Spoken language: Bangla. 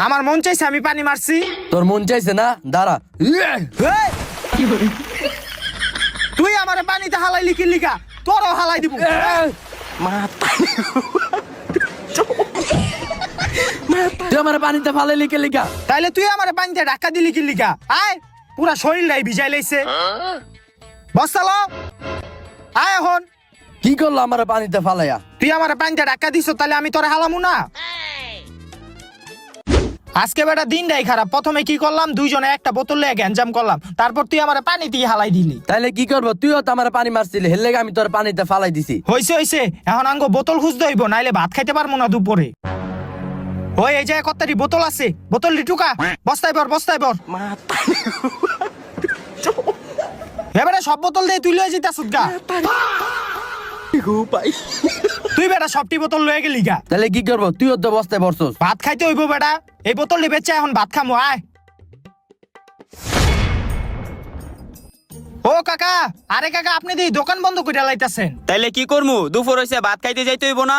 আমার মন চাইছে আমি পানি মারছি। তোর মন চাইছে না, দাঁড়া। এই! তুই আমারে পানিতে হালাইলি কি লিগা? তোরও হালাই দিব। তুই আমার পানিতে ফালাইলি কে লিগা? তাইলে তুই আমারে পানিতে ধাক্কা দিলি কি লিগা? আয়, পুরা শরীরটাই ভিজাই লাইছে। বস্তালো, আয় এখন। কি করলো আমার পানিতে ফালাইয়া? তুই আমারে পানিতে ধাক্কা দিছ, তাহলে আমি তোরে হালামু না? আজকে বেটা দিনটাই খারাপ। প্রথমে কি করলাম, দুইজনে একটা বোতল লিয়ে গ্যাঞ্জাম করলাম, তারপর তুই আমারে পানি দিয়ে হালাই দিলি। তাইলে কি করবো? তুইও তো আমার পানি মারছিলি, হের লেগে আমি তোর পানিতে ফালাই দিছি। হইছে হইছে, এখন আঙ্গো বোতল খুঁজতে হইব, নাইলে ভাত খাইতে পারবো না দুপুরে। ওই এই যে কত্তারি বোতল আছে, বোতল টুকা বস্তায় বর, বস্তায় বর। এবারে সব বোতল দিয়ে তুই লয়ে যেতে গা। তুই বেটা সবটি বোতল লয়ে গেলি গা। তাহলে কি করবো? তুইও তো বস্তায় বসছস। ভাত খাইতে হইব বেটা, এই বোতল বেচে এখন ভাত খামো। আয়। ও কাকা, আরে কাকা আপনি দি দোকান বন্ধ করে লাইতাছেন। তাইলে কি করমু? দুপুর হইছে, ভাত খাইতে যাইতে হইব না?